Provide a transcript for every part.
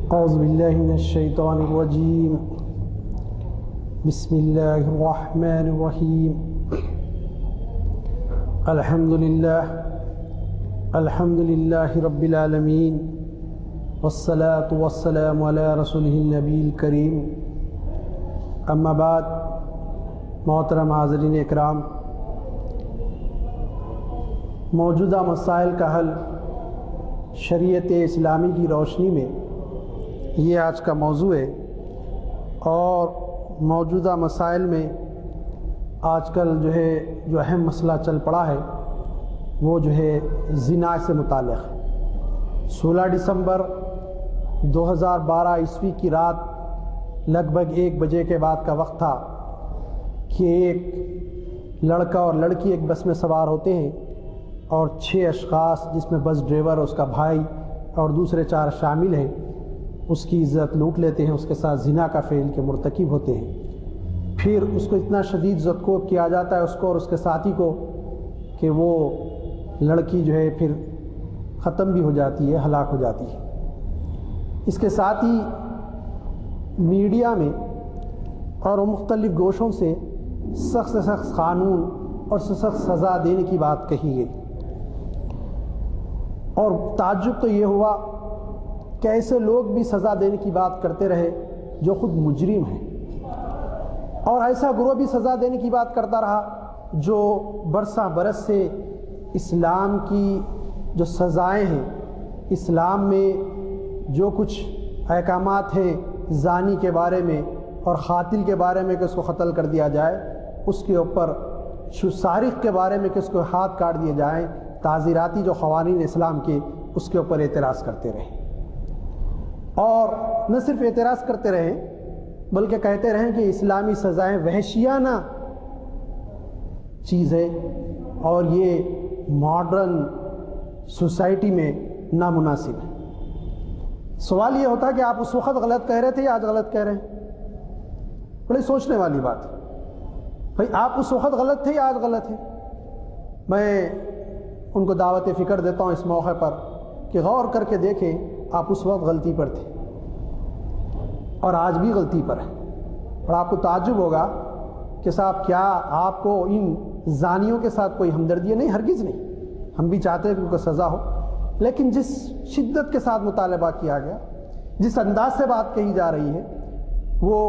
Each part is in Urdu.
اعوذ باللہ من الشیطان الرجیم بسم اللہ الرحمن الرحیم الحمد للہ رب العالمین والصلاة والسلام علی رسولہ النبی الکریم اما بعد محترم حاضرین اکرام، موجودہ مسائل کا حل شریعت اسلامی کی روشنی میں یہ آج کا موضوع ہے۔ اور موجودہ مسائل میں آج کل جو اہم مسئلہ چل پڑا ہے وہ زنا سے متعلق ہے۔ 16 دسمبر 2012 عیسوی کی رات لگ بھگ 1 بجے کے بعد کا وقت تھا کہ ایک لڑکا اور لڑکی ایک بس میں سوار ہوتے ہیں اور 6 اشخاص جس میں بس ڈرائیور، اس کا بھائی اور دوسرے 4 شامل ہیں، اس کی عزت لوٹ لیتے ہیں، اس کے ساتھ زنا کا فعل کے مرتکب ہوتے ہیں۔ پھر اس کو اتنا شدید زدکوب کیا جاتا ہے، اس کو اور اس کے ساتھی کو، کہ وہ لڑکی پھر ختم بھی ہو جاتی ہے، ہلاک ہو جاتی ہے۔ اس کے ساتھ ہی میڈیا میں اور مختلف گوشوں سے سخت سے سخت قانون اور سخت سزا دینے کی بات کہی گئی۔ اور تعجب تو یہ ہوا کہ ایسے لوگ بھی سزا دینے کی بات کرتے رہے جو خود مجرم ہیں، اور ایسا گروہ بھی سزا دینے کی بات کرتا رہا جو برساں برس سے اسلام کی جو سزائیں ہیں، اسلام میں جو کچھ احکامات ہیں زانی کے بارے میں اور قاتل کے بارے میں کہ اس کو قتل کر دیا جائے، اس کے اوپر سارق کے بارے میں کہ اس کو ہاتھ کاٹ دیے جائیں، تعزیراتی جو قوانین اسلام کے، اس کے اوپر اعتراض کرتے رہے۔ اور نہ صرف اعتراض کرتے رہے بلکہ کہتے رہے کہ اسلامی سزائیں وحشیانہ چیز ہے اور یہ ماڈرن سوسائٹی میں نامناسب ہے۔ سوال یہ ہوتا ہے کہ آپ اس وقت غلط کہہ رہے تھے یا آج غلط کہہ رہے ہیں؟ بڑی سوچنے والی بات ہے بھائی، آپ اس وقت غلط تھے یا آج غلط ہے؟ میں ان کو دعوت فکر دیتا ہوں اس موقع پر کہ غور کر کے دیکھیں آپ اس وقت غلطی پر تھے اور آج بھی غلطی پر ہیں۔ اور آپ کو تعجب ہوگا کہ صاحب کیا آپ کو ان زانیوں کے ساتھ کوئی ہمدردی ہے؟ نہیں، ہرگز نہیں۔ ہم بھی چاہتے ہیں کہ ان کو سزا ہو، لیکن جس شدت کے ساتھ مطالبہ کیا گیا، جس انداز سے بات کہی جا رہی ہے، وہ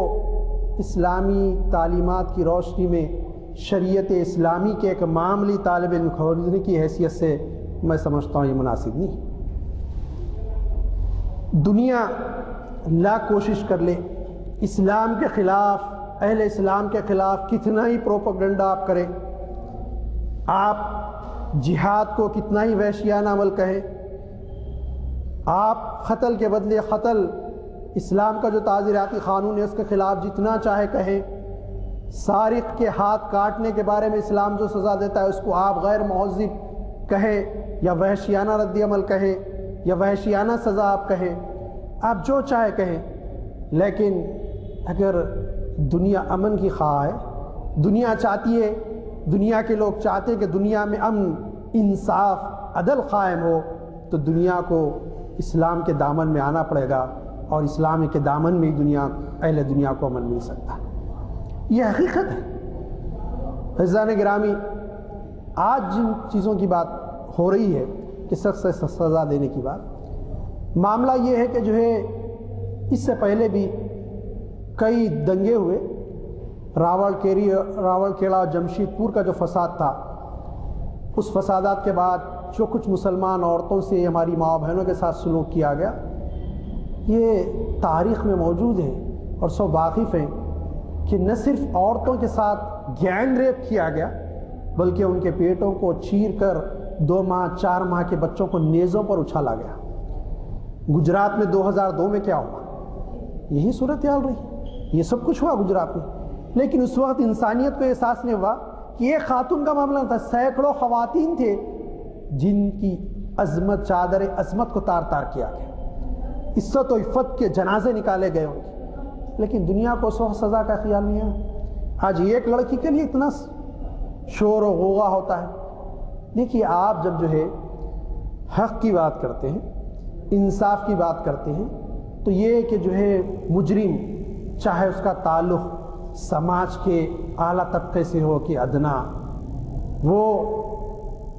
اسلامی تعلیمات کی روشنی میں شریعت اسلامی کے ایک معمولی طالب علم ہونے کی حیثیت سے میں سمجھتا ہوں یہ مناسب نہیں۔ دنیا لاکھ کوشش کر لے، اسلام کے خلاف، اہل اسلام کے خلاف کتنا ہی پروپیگنڈا آپ کریں، آپ جہاد کو کتنا ہی وحشیانہ عمل کہیں، آپ قتل کے بدلے قتل، اسلام کا جو تعزیراتی قانون ہے اس کے خلاف جتنا چاہے کہیں، سارق کے ہاتھ کاٹنے کے بارے میں اسلام جو سزا دیتا ہے اس کو آپ غیر مہذب کہیں یا وحشیانہ رد عمل کہیں یا وحشیانہ سزا آپ کہیں، آپ جو چاہے کہیں، لیکن اگر دنیا امن کی خواہ ہے، دنیا چاہتی ہے، دنیا کے لوگ چاہتے ہیں کہ دنیا میں امن، انصاف، عدل قائم ہو، تو دنیا کو اسلام کے دامن میں آنا پڑے گا، اور اسلام کے دامن میں ہی اہل دنیا کو امن مل سکتا ہے۔ یہ حقیقت ہے۔ عزیزان گرامی، آج جن چیزوں کی بات ہو رہی ہے کہ سخت سے سخت سزا دینے کی بات، معاملہ یہ ہے کہ اس سے پہلے بھی کئی دنگے ہوئے، راول کیلا اور جمشید پور کا جو فساد تھا، اس فسادات کے بعد جو کچھ مسلمان عورتوں سے، ہماری ماں بہنوں کے ساتھ سلوک کیا گیا، یہ تاریخ میں موجود ہے اور سب واقف ہیں کہ نہ صرف عورتوں کے ساتھ گینگ ریپ کیا گیا بلکہ ان کے پیٹوں کو چیر کر 2 ماہ 4 ماہ کے بچوں کو نیزوں پر اچھالا گیا۔ گجرات میں 2002 میں کیا ہوا؟ یہی صورتحال رہی، یہ سب کچھ ہوا گجرات میں، لیکن اس وقت انسانیت کو احساس نہیں ہوا کہ ایک خاتون کا معاملہ تھا، سینکڑوں خواتین تھے جن کی عظمت، چادر عظمت کو تار تار کیا گیا، عزت و عفت کے جنازے نکالے گئے ان کے، لیکن دنیا کو اس وقت سزا کا خیال نہیں ہے۔ آج ایک لڑکی کے لیے اتنا شور و غوغا ہوتا ہے۔ دیکھیے، آپ جب حق کی بات کرتے ہیں، انصاف کی بات کرتے ہیں، تو یہ کہ جو ہے مجرم چاہے اس کا تعلق سماج کے اعلیٰ طبقے سے ہو کہ ادنا، وہ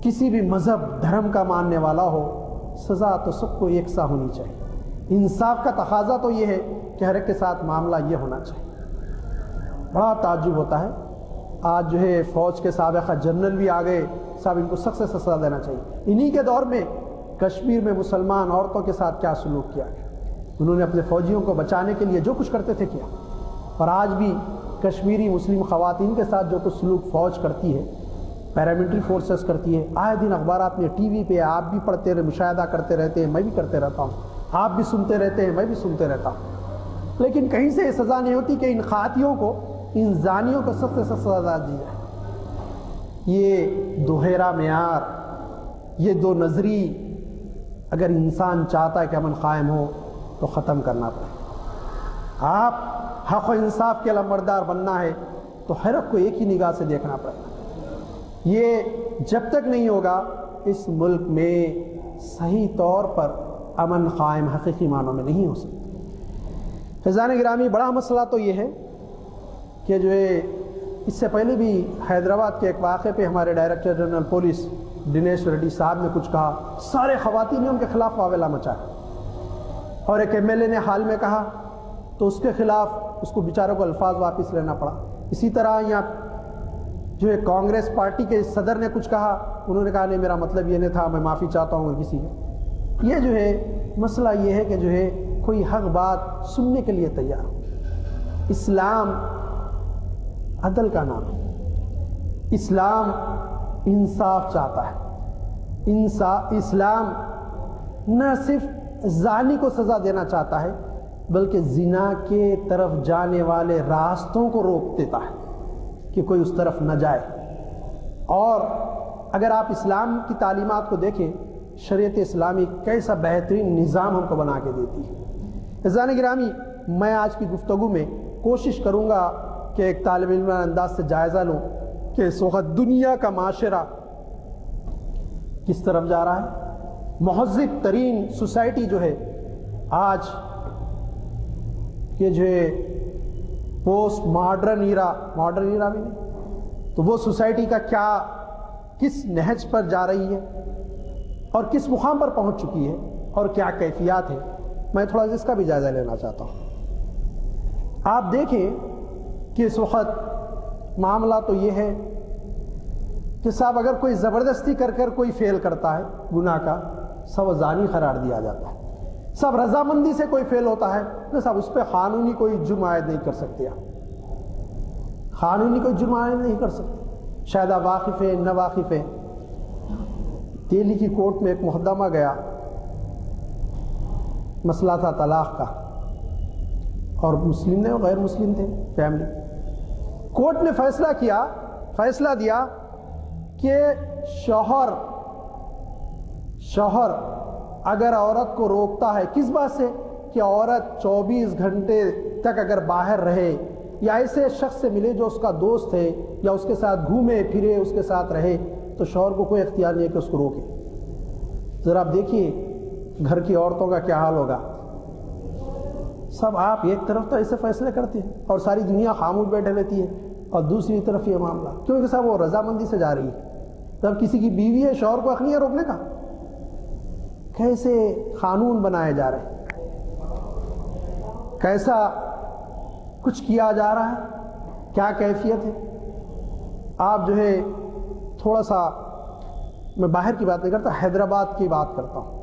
کسی بھی مذہب دھرم کا ماننے والا ہو، سزا تو سب کو یکساں ہونی چاہیے۔ انصاف کا تقاضا تو یہ ہے کہ ہر ایک کے ساتھ معاملہ یہ ہونا چاہیے۔ بڑا تعجب ہوتا ہے، آج جو ہے فوج کے سابقہ جنرل بھی آ گئے، صاحب ان کو سخت سے سزا دینا چاہیے۔ انہی کے دور میں کشمیر میں مسلمان عورتوں کے ساتھ کیا سلوک کیا گیا، انہوں نے اپنے فوجیوں کو بچانے کے لیے جو کچھ کرتے تھے کیا، اور آج بھی کشمیری مسلم خواتین کے ساتھ جو کچھ سلوک فوج کرتی ہے، پیراملٹری فورسز کرتی ہے، آئے دن اخبارات میں ٹی وی پہ آپ بھی پڑھتے رہے، مشاہدہ کرتے رہتے ہیں، میں بھی کرتے رہتا ہوں، آپ بھی سنتے رہتے ہیں، میں بھی سنتے رہتا ہوں، لیکن کہیں سے یہ سزا نہیں ہوتی کہ ان خاطیوں کو، ان زانیوں کو سخت سے سخت سزا دی جائے۔ یہ دوہرا معیار، یہ دو نظری اگر انسان چاہتا ہے کہ امن قائم ہو تو ختم کرنا پڑے۔ آپ حق و انصاف کے لمبردار بننا ہے تو ہر ایک کو ایک ہی نگاہ سے دیکھنا پڑے گا۔ یہ جب تک نہیں ہوگا اس ملک میں صحیح طور پر امن قائم حقیقی معنوں میں نہیں ہو سکتا۔ فیضان گرامی، بڑا مسئلہ تو یہ ہے کہ جو ہے اس سے پہلے بھی حیدرآباد کے ایک واقعے پہ ہمارے director general police Dinesh ready صاحب نے کچھ کہا، سارے خواتین نے ان کے خلاف واویلا مچایا، اور ایک ایم ایل اے نے حال میں کہا تو اس کے خلاف اس کو بیچاروں کو الفاظ واپس لینا پڑا۔ اسی طرح یہاں جو ہے کانگریس پارٹی کے صدر نے کچھ کہا، انہوں نے کہا نہیں میرا مطلب یہ نہیں تھا، میں معافی چاہتا ہوں کسی کا۔ یہ جو ہے مسئلہ یہ ہے کہ جو ہے کوئی حق بات سننے کے لیے تیار ہو۔ اسلام عدل کا نام ہے، اسلام انصاف چاہتا ہے، اسلام نہ صرف زانی کو سزا دینا چاہتا ہے بلکہ زنا کے طرف جانے والے راستوں کو روک دیتا ہے کہ کوئی اس طرف نہ جائے۔ اور اگر آپ اسلام کی تعلیمات کو دیکھیں، شریعت اسلامی کیسا بہترین نظام ہم کو بنا کے دیتی ہے۔ عزیزان گرامی، میں آج کی گفتگو میں کوشش کروں گا کہ ایک طالب علم انداز سے جائزہ لوں کہ اس وقت دنیا کا معاشرہ کس طرف جا رہا ہے۔ مہذب ترین سوسائٹی جو ہے آج کہ جو ہے پوسٹ ماڈرن ایرا بھی نہیں تو وہ سوسائٹی کا کیا کس نہج پر جا رہی ہے اور کس مقام پر پہنچ چکی ہے اور کیا کیفیات ہے، میں تھوڑا اس کا بھی جائزہ لینا چاہتا ہوں۔ آپ دیکھیں کہ اس وقت معاملہ تو یہ ہے کہ صاحب اگر کوئی زبردستی کر کوئی فعل کرتا ہے گناہ کا، سب زانی قرار دیا جاتا ہے۔ سب رضامندی سے کوئی فعل ہوتا ہے تو صاحب اس پہ قانونی کوئی جرم عائد نہیں کر سکتے، قانونی کوئی جرم عائد نہیں کر سکتے، شاید آپ واقف ہیں نہ واقف ہیں۔ دہلی کی کورٹ میں ایک مقدمہ گیا، مسئلہ تھا طلاق کا، اور مسلم نے غیر مسلم تھے فیملی۔ کورٹ نے فیصلہ دیا کہ شوہر اگر عورت کو روکتا ہے، کس بات سے کہ عورت 24 گھنٹے تک اگر باہر رہے یا ایسے شخص سے ملے جو اس کا دوست ہے یا اس کے ساتھ گھومے پھرے اس کے ساتھ رہے، تو شوہر کو کوئی اختیار نہیں ہے کہ اس کو روکے۔ ذرا آپ دیکھیے گھر کی عورتوں کا کیا حال ہوگا۔ سب آپ ایک طرف تو ایسے فیصلے کرتے ہیں اور ساری دنیا خاموش بیٹھے رہتی ہے، اور دوسری طرف یہ معاملہ کیونکہ صاحب وہ رضامندی سے جا رہی ہے۔ جب کسی کی بیوی ہے، شوہر کو حق نہیں ہے روکنے کا۔ کیسے قانون بنائے جا رہے ہیں، کیسا کچھ کیا جا رہا ہے، کیا کیفیت ہے۔ آپ جو ہے تھوڑا سا، میں باہر کی بات نہیں کرتا، حیدرآباد کی بات کرتا ہوں۔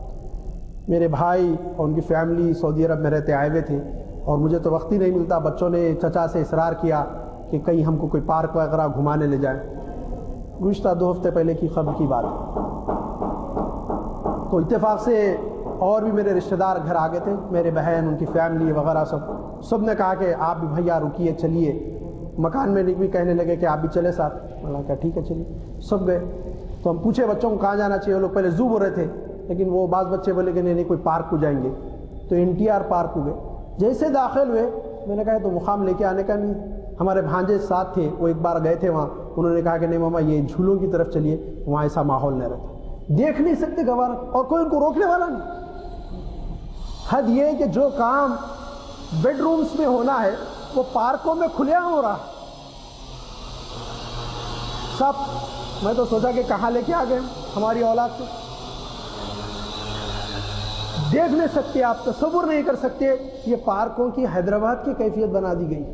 میرے بھائی اور ان کی فیملی سعودی عرب میں رہتے آئے ہوئے تھے، اور مجھے تو وقت ہی نہیں ملتا۔ بچوں نے چچا سے اصرار کیا کہ کہیں ہم کو کوئی پارک وغیرہ گھمانے لے جائیں۔ گزشتہ 2 ہفتے پہلے کی خبر کی بات، تو اتفاق سے اور بھی میرے رشتہ دار گھر آ گئے تھے، میرے بہن، ان کی فیملی وغیرہ، سب نے کہا کہ آپ بھی بھیا رکیے، چلیے۔ مکان میں بھی کہنے لگے کہ آپ بھی چلے ساتھ، میں نے کہا ٹھیک ہے چلیے، سب گئے۔ تو ہم پوچھے بچوں کو کہاں جانا چاہیے، وہ لوگ پہلے زو بول رہے تھے، لیکن وہ بعض بچے بولے کہ نہیں کوئی پارک کو جائیں گے، تو NTR پارک کو گئے۔ جیسے داخل ہوئے میں نے کہا تو مقام لے کے آنے کا نہیں۔ ہمارے بھانجے ساتھ تھے، وہ ایک بار گئے تھے وہاں، انہوں نے کہا کہ نہیں ماما یہ جھولوں کی طرف چلیے، وہاں ایسا ماحول نہیں رہتا، دیکھ نہیں سکتے گوارا، اور کوئی ان کو روکنے والا نہیں۔ حد یہ کہ جو کام بیڈ رومز میں ہونا ہے وہ پارکوں میں کھلے ہو رہا ہے. سب میں تو سوچا کہ کہاں لے کے آ گئے ہماری اولاد کو. دیکھ نہیں سکتے آپ, تصور نہیں کر سکتے. یہ پارکوں کی حیدرآباد کی کیفیت بنا دی گئی,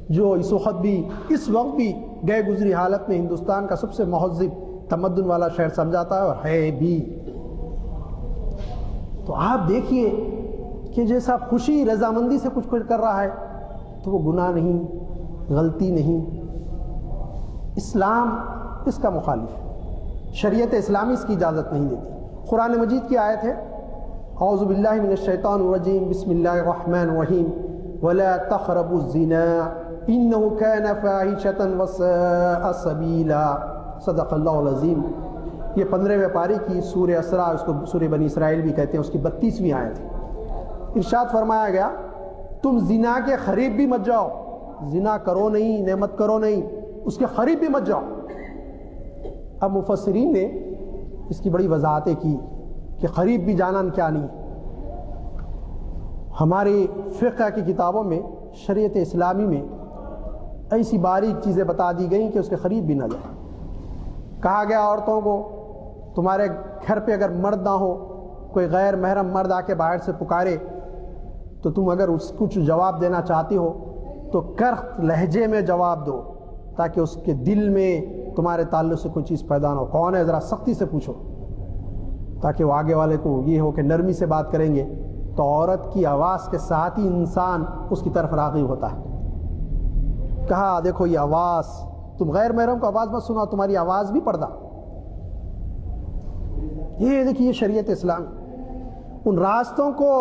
جو اس وقت بھی گئے گزری حالت میں ہندوستان کا سب سے مہذب تمدن والا شہر سمجھاتا ہے, اور ہے بھی. تو آپ دیکھیے کہ جیسا خوشی رضامندی سے کچھ کر رہا ہے تو وہ گناہ نہیں, غلطی نہیں. اسلام اس کا مخالف ہے, شریعت اسلامی اس کی اجازت نہیں دیتی. قرآن مجید کی آیت ہے, اعوذ باللہ من الشیطان الرجیم, بسم اللہ الرحمن الرحیم, ولا تقربوا الزنا انه كان فاحشة وساء سبیلا. صدق اللہ العظیم. یہ 15ویں پاری کی سورہ اسراء, اس کو سورہ بنی اسرائیل بھی کہتے ہیں, اس کی 32ویں آیت ہے. ارشاد فرمایا گیا تم زنا کے قریب بھی مت جاؤ. زنا کرو نہیں, نعمت کرو نہیں, اس کے قریب بھی مت جاؤ. اب مفسرین نے اس کی بڑی وضاحتیں کی کہ قریب بھی جانا کیا نہیں. ہماری فقہ کی کتابوں میں, شریعت اسلامی میں ایسی باریک چیزیں بتا دی گئیں کہ اس کے قریب بھی نہ جائیں. کہا گیا عورتوں کو تمہارے گھر پہ اگر مرد نہ ہو, کوئی غیر محرم مرد آ کے باہر سے پکارے تو تم اگر اس کچھ جواب دینا چاہتی ہو تو کرخت لہجے میں جواب دو, تاکہ اس کے دل میں تمہارے تعلق سے کوئی چیز پیدا نہ ہو. کون ہے ذرا سختی سے پوچھو, تاکہ وہ آگے والے کو یہ ہو کہ نرمی سے بات کریں گے تو عورت کی آواز کے ساتھ ہی انسان اس کی طرف راغب ہوتا ہے. کہا دیکھو یہ آواز, تم غیر محرم کو آواز مت سناؤ, تمہاری آواز بھی پردہ. یہ دیکھیے شریعت اسلام ان راستوں کو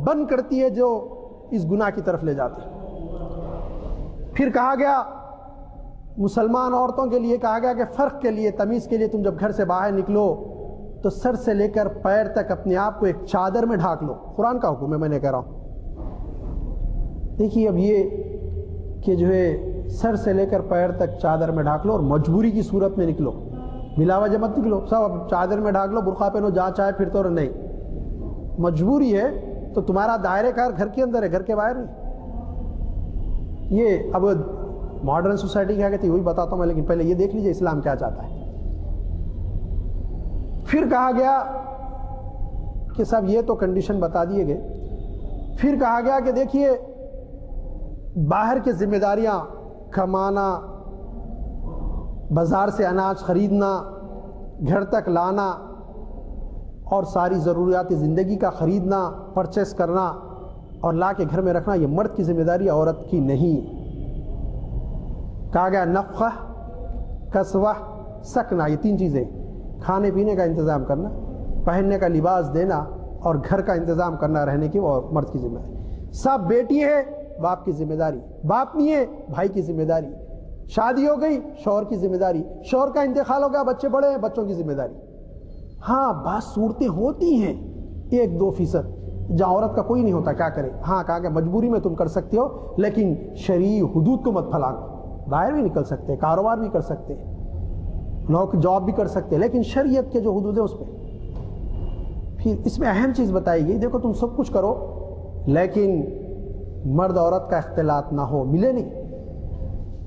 بند کرتی ہے جو اس گناہ کی طرف لے جاتے ہیں. پھر کہا گیا مسلمان عورتوں کے لیے کہا گیا کہ فرق کے لیے, تمیز کے لیے, تم جب گھر سے باہر نکلو تو سر سے لے کر پیر تک اپنے آپ کو ایک چادر میں ڈھانک لو. قرآن کا حکم ہے, میں نے کہہ رہا ہوں. دیکھیے اب یہ کہ جو ہے سر سے لے کر پیر تک چادر میں ڈھانک لو, اور مجبوری کی صورت میں نکلو, بلا وجہ مت نکلو. سب اب چادر میں ڈھانک لو, برقع پہنو, جہاں چاہے پھر تو نہیں. مجبوری ہے تو تمہارا دائرے کار گھر کے اندر ہے, گھر کے باہر نہیں. یہ اب ماڈرن سوسائٹی کیا کہتی ہے وہی بتاتا ہوں میں, لیکن پہلے یہ دیکھ لیجئے اسلام کیا چاہتا ہے. پھر کہا گیا کہ صاحب یہ تو کنڈیشن بتا دیے گئے. پھر کہا گیا کہ دیکھیے باہر کی ذمہ داریاں, کمانا, بازار سے اناج خریدنا, گھر تک لانا, اور ساری ضروریات زندگی کا خریدنا, پرچیز کرنا اور لا کے گھر میں رکھنا, یہ مرد کی ذمہ داری, عورت کی نہیں. کہا گیا نفقہ, کسوہ, سکنا, یہ 3 چیزیں, کھانے پینے کا انتظام کرنا, پہننے کا لباس دینا اور گھر کا انتظام کرنا, رہنے کی, وہ مرد کی ذمہ داری. سب بیٹی ہے باپ کی ذمہ داری, باپ نہیں ہے بھائی کی ذمہ داری, شادی ہو گئی شوہر کی ذمہ داری, شوہر کا انتقال ہو گیا, بچے بڑے ہیں, بچوں کی ذمہ داری. ہاں بعض صورتیں ہوتی ہیں 1-2% جہاں عورت کا کوئی نہیں ہوتا, کیا کرے. ہاں کہا کہ مجبوری میں تم کر سکتے ہو, لیکن شرعی حدود کو مت پھیلانا. باہر بھی نکل سکتے, کاروبار بھی کر سکتے, جاب بھی کر سکتے, لیکن شریعت کے جو حدود ہے اس پہ. پھر اس میں اہم چیز بتائی گئی, دیکھو تم سب کچھ کرو لیکن مرد عورت کا اختلاط نہ ہو, ملے نہیں,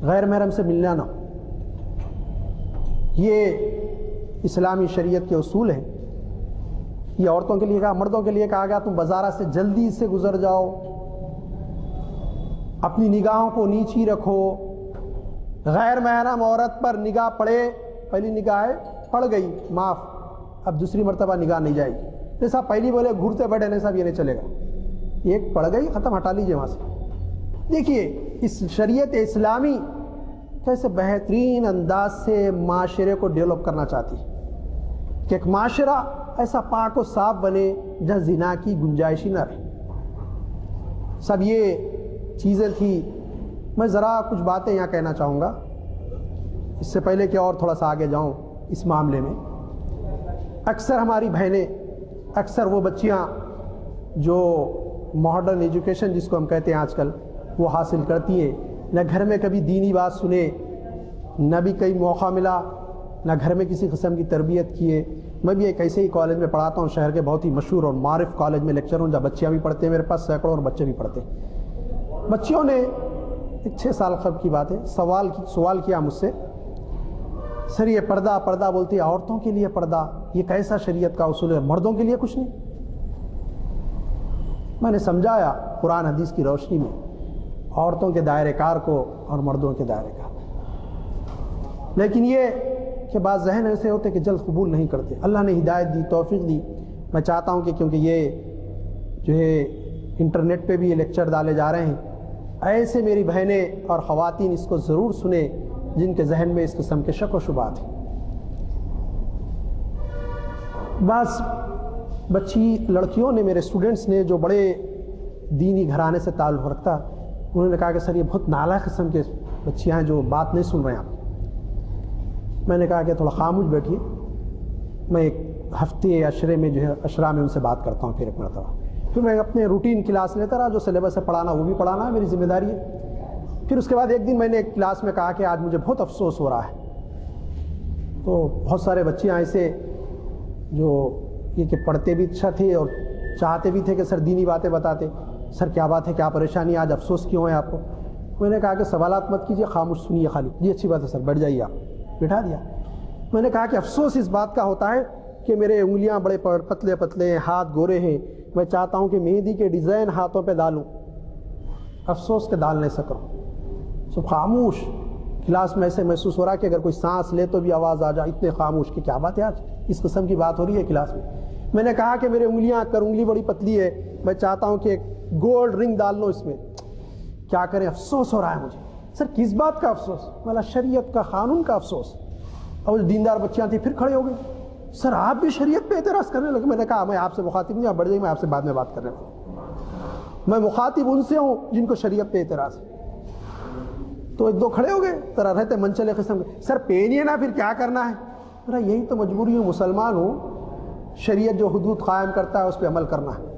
غیر محرم سے ملنا نہ ہو. یہ اسلامی شریعت کے اصول ہیں. یہ عورتوں کے لیے کہا, مردوں کے لیے کہا گیا تم بازارہ سے جلدی سے گزر جاؤ, اپنی نگاہوں کو نیچی رکھو. غیر محرم عورت پر نگاہ پڑے, پہلی نگاہ ہے پڑ گئی, معاف, اب دوسری مرتبہ نگاہ نہیں جائے گی. نہیں صاحب پہلی بولے گھرتے بیٹھے, نہیں صاحب یہ نہیں چلے گا, ایک پڑ گئی ختم, ہٹا لیجئے وہاں سے. دیکھیے اس شریعت اسلامی کیسے بہترین انداز سے معاشرے کو ڈیولپ کرنا چاہتی ہے کہ ایک معاشرہ ایسا پاک و صاف بنے جہاں زنا کی گنجائش نہ رہے. سب یہ چیزیں تھی. میں ذرا کچھ باتیں یہاں کہنا چاہوں گا اس سے پہلے کہ اور تھوڑا سا آگے جاؤں اس معاملے میں. اکثر ہماری بہنیں, اکثر وہ بچیاں جو ماڈرن ایجوکیشن جس کو ہم کہتے ہیں آج کل, وہ حاصل کرتی ہیں, نہ گھر میں کبھی دینی بات سنے, نہ بھی کئی موقع ملا, نہ گھر میں کسی قسم کی تربیت کیے, میں بھی ایک ایسے ہی کالج میں پڑھاتا ہوں، شہر کے بہت ہی مشہور اور معروف کالج میں لیکچر ہوں، جہاں بچیاں بھی پڑھتے ہیں، میرے پاس سینکڑوں اور بچے بھی پڑھتے ہیں۔ بچیوں نے 6 سال قبل کی بات ہے سوال کیا مجھ سے، سر یہ پردہ بولتی ہے، عورتوں کے لیے پردہ یہ کیسا شریعت کا اصول ہے، مردوں کے لیے کچھ نہیں؟ میں نے سمجھایا قرآن حدیث کی روشنی میں عورتوں کے دائرہ کار کو اور مردوں کے دائرہ کار، لیکن یہ کہ بعض ذہن ایسے ہوتے کہ جلد قبول نہیں کرتے۔ اللہ نے ہدایت دی، توفیق دی۔ میں چاہتا ہوں کہ کیونکہ یہ جو ہے انٹرنیٹ پہ بھی یہ لیکچر ڈالے جا رہے ہیں، ایسے میری بہنیں اور خواتین اس کو ضرور سنیں جن کے ذہن میں اس قسم کے شک و شبہات ہیں۔ بعض لڑکیوں نے، میرے اسٹوڈنٹس نے جو بڑے دینی گھرانے سے تعلق رکھتا، انہوں نے کہا کہ سر یہ بہت نالائق قسم کے بچیاں ہیں جو بات نہیں سن رہے ہیں آپ۔ میں نے کہا کہ تھوڑا خاموش بیٹھیے، میں ایک ہفتے عشرے میں جو ہے عشرہ میں ان سے بات کرتا ہوں، پھر ایک مرتبہ پھر میں اپنے روٹین کلاس لیتا رہا، جو سلیبس ہے پڑھانا وہ بھی پڑھانا ہے، میری ذمہ داری ہے۔ پھر اس کے بعد ایک دن میں نے ایک کلاس میں کہا کہ آج مجھے بہت افسوس ہو رہا ہے، تو بہت سارے بچیاں ایسے جو یہ کہ پڑھتے بھی اچھا تھے اور چاہتے بھی تھے کہ سر دینی باتیں بتاتے، سر کیا بات ہے، کیا پریشانی ہے، آج افسوس کیوں ہے آپ کو؟ میں نے کہا کہ سوالات مت کیجیے، خاموش سنیے خالی۔ جی اچھی بات ہے سر، بیٹھ جائیے آپ۔ بٹھا دیا۔ میں نے کہا کہ افسوس اس بات کا ہوتا ہے کہ میرے انگلیاں بڑے پتلے پتلے ہیں، ہاتھ گورے ہیں، میں چاہتا ہوں کہ مہندی کے ڈیزائن ہاتھوں پہ ڈالوں، افسوس کے ڈال نہیں سکوں۔ سب خاموش، کلاس میں ایسے محسوس ہو رہا کہ اگر کوئی سانس لے تو بھی آواز آ جائے، اتنے خاموش کہ کیا بات ہے، آج اس قسم کی بات ہو رہی ہے کلاس میں۔ میں نے کہا کہ میرے انگلی بڑی پتلی ہے، میں چاہتا ہوں کہ ایک گولڈ رنگ ڈال لو اس میں، کیا کریں، افسوس ہو رہا ہے مجھے۔ سر کس بات کا افسوس؟ والا شریعت کا، قانون کا افسوس۔ اور دیندار بچیاں تھیں، پھر کھڑے ہو گئے، سر آپ بھی شریعت پہ اعتراض کرنے لگے۔ میں نے کہا میں آپ سے مخاطب نہیں، آپ بڑھ جائیے، میں آپ سے بعد میں بات کرنے والا ہوں۔ میں مخاطب ان سے ہوں جن کو شریعت پہ اعتراض ہے۔ تو ایک دو کھڑے ہو گئے، طرح رہتے منچلے قسم کے، سر پہنیے نا، پھر کیا کرنا ہے؟ میرا یہی تو مجبوری ہوں، مسلمان ہوں، شریعت جو حدود قائم کرتا ہے اس پہ عمل کرنا ہے۔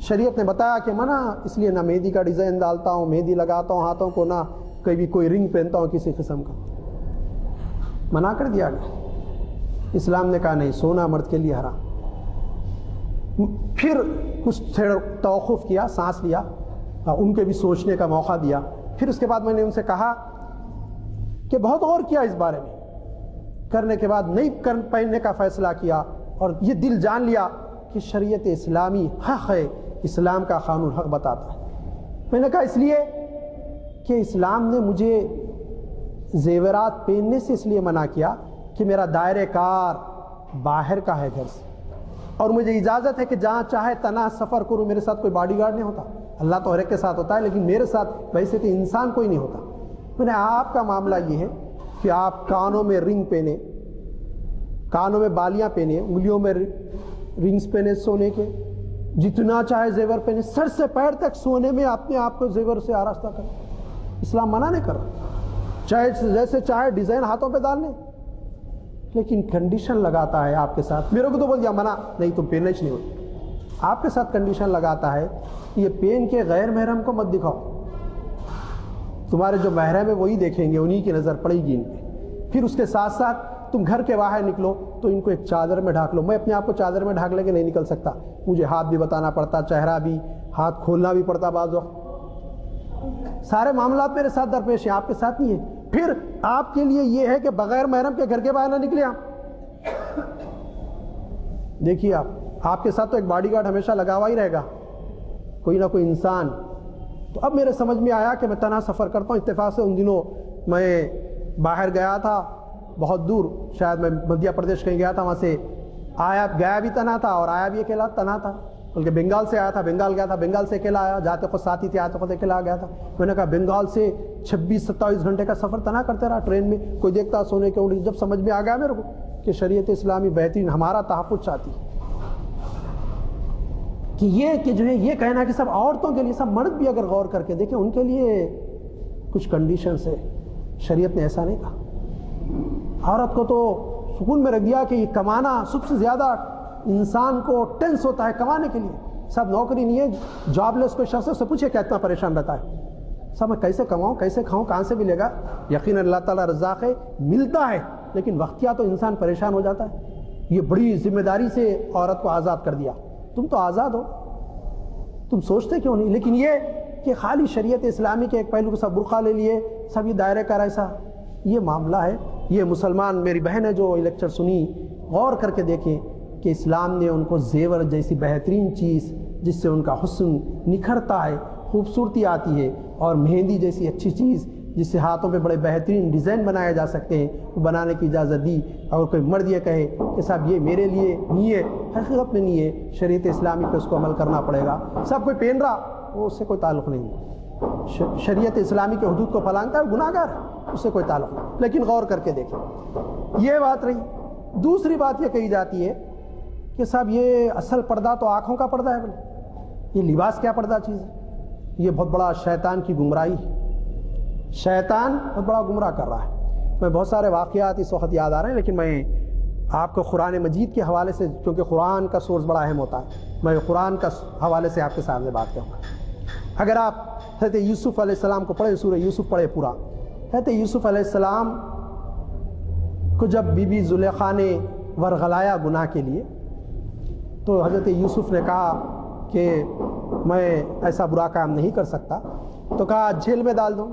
شریعت نے بتایا کہ منع، اس لیے نہ مہندی کا ڈیزائن ڈالتا ہوں، مہندی لگاتا ہوں ہاتھوں کو، نہ کبھی کوئی رنگ پہنتا ہوں کسی قسم کا، منع کر دیا گیا۔ اسلام نے کہا نہیں، سونا مرد کے لیے حرام۔ پھر کچھ توقف کیا، سانس لیا، ان کے بھی سوچنے کا موقع دیا۔ پھر اس کے بعد میں نے ان سے کہا کہ بہت غور کیا اس بارے میں، کرنے کے بعد نہیں پہننے کا فیصلہ کیا، اور یہ دل جان لیا کہ شریعت اسلامی حق ہے، اسلام کا قانون حق بتاتا ہے۔ میں نے کہا اس لیے کہ اسلام نے مجھے زیورات پہننے سے اس لیے منع کیا کہ میرا دائرہ کار باہر کا ہے گھر سے، اور مجھے اجازت ہے کہ جہاں چاہے تنہا سفر کروں، میرے ساتھ کوئی باڈی گارڈ نہیں ہوتا۔ اللہ تو ہر ایک کے ساتھ ہوتا ہے، لیکن میرے ساتھ ویسے تو انسان کوئی نہیں ہوتا۔ میں نے آپ کا معاملہ یہ ہے کہ آپ کانوں میں رنگ پہنے، کانوں میں بالیاں پہنے، انگلیوں میں رنگز پہنے سونے کے، جتنا چاہے زیور پہنے، سر سے پیر تک سونے میں اپنے آپ کو زیور سے آراستہ کریں۔ اسلام منع نہیں کر رہا، چاہے جیسے چاہے ڈیزائن ہاتھوں پہ ڈالنے، لیکن کنڈیشن لگاتا ہے آپ کے ساتھ۔ میرے کو تو بول دیا منع، نہیں تم پہننا ہی نہیں ہوتا، آپ کے ساتھ کنڈیشن لگاتا ہے، یہ پہن کے غیر محرم کو مت دکھاؤ، تمہارے جو محرم ہے وہی دیکھیں گے، انہی کی نظر پڑے گی ان پہ۔ پھر اس کے ساتھ ساتھ تم گھر کے باہر نکلو تو ان کو ایک چادر میں ڈھانک لو۔ میں اپنے آپ کو چادر میں ڈھانک لے کے نہیں نکل سکتا، مجھے ہاتھ بھی بتانا پڑتا، چہرہ بھی، ہاتھ کھولنا بھی پڑتا بعض وقت، سارے معاملات میرے ساتھ درپیش ہیں، آپ کے ساتھ نہیں ہے۔ پھر آپ کے لیے یہ ہے کہ بغیر محرم کے گھر کے باہر نہ نکلے آپ۔ دیکھیے آپ کے ساتھ تو ایک باڈی گارڈ ہمیشہ لگا ہوا ہی رہے گا، کوئی نہ کوئی انسان۔ تو اب میرے سمجھ میں آیا کہ میں تنہا سفر کرتا ہوں۔ اتفاق سے ان دنوں میں باہر گیا تھا، بہت دور، شاید میں مدھیہ پردیش کہیں گیا تھا، وہاں سے گیا بھی تنہا تھا اور آیا بھی اکیلا تنہا تھا، بلکہ بنگال سے آیا تھا، بنگال گیا تھا، بنگال سے اکیلا آیا، جاتے خود ساتھی تھے، آتے خود اکیلا گیا تھا۔ میں نے کہا بنگال سے 26-27 گھنٹے کا سفر تنہا کرتے رہا ٹرین میں، کوئی دیکھتا سونے کے اونٹی۔ جب سمجھ میں آ گیا میرے کو کہ شریعت اسلامی بہترین ہمارا تحفظ چاہتی ہے، کہ یہ کہ جو ہے یہ کہنا کہ سب عورتوں کے لیے، سب مرد بھی اگر غور کر کے دیکھیں ان کے لیے کچھ کنڈیشنز ہے، شریعت نے ایسا نہیں کہا۔ عورت کو تو سکون میں رکھ دیا کہ یہ کمانا سب سے زیادہ انسان کو ٹینس ہوتا ہے کمانے کے لیے، سب نوکری نہیں ہے، جاب لیس کوئی شخص سے پوچھے کیا اتنا پریشان رہتا ہے، سب میں کیسے کماؤں، کیسے کھاؤں، کہاں سے ملے گا؟ یقین اللہ تعالیٰ رزاق ہے، ملتا ہے، لیکن وقتیہ تو انسان پریشان ہو جاتا ہے۔ یہ بڑی ذمہ داری سے عورت کو آزاد کر دیا. تم تو آزاد ہو, تم سوچتے کیوں نہیں؟ لیکن یہ کہ خالی شریعت اسلامی کے ایک پہلو کو سب برقع لے لیے, سب یہ دائرے کا ایسا, یہ معاملہ ہے. یہ مسلمان میری بہن ہے جو لیکچر سنی, غور کر کے دیکھیں کہ اسلام نے ان کو زیور جیسی بہترین چیز جس سے ان کا حسن نکھرتا ہے, خوبصورتی آتی ہے, اور مہندی جیسی اچھی چیز جس سے ہاتھوں پہ بڑے بہترین ڈیزائن بنائے جا سکتے ہیں, وہ بنانے کی اجازت دی. اگر کوئی مرد یہ کہے کہ صاحب یہ میرے لیے نہیں ہے, حقیقت میں نہیں ہے, شریعت اسلامی پہ اس کو عمل کرنا پڑے گا. سب کوئی پہن رہا, وہ اس سے کوئی تعلق نہیں ہے. شریعت اسلامی کے حدود کو پھلانگتا ہے, گناہ گار ہے, اس سے کوئی تعلق نہیں. لیکن غور کر کے دیکھیں, یہ بات رہی. دوسری بات یہ کہی جاتی ہے کہ صاحب یہ اصل پردہ تو آنکھوں کا پردہ ہے, بولے یہ لباس کیا پردہ چیز ہے؟ یہ بہت بڑا شیطان کی گمراہی ہے. شیطان بہت بڑا گمراہ کر رہا ہے. میں بہت سارے واقعات اس وقت یاد آ رہے ہیں, لیکن میں آپ کو قرآن مجید کے حوالے سے, کیونکہ قرآن کا سورس بڑا اہم ہوتا ہے, میں قرآن کا حوالے سے آپ کے سامنے بات کروں گا. اگر آپ حضرت یوسف علیہ السلام کو پڑھیں, سورہ یوسف پڑھے پورا, حضرت یوسف علیہ السلام کو جب بی بی زلیخا نے ورغلایا گناہ کے لیے, تو حضرت یوسف نے کہا کہ میں ایسا برا کام نہیں کر سکتا, تو کہا جیل میں ڈال دوں.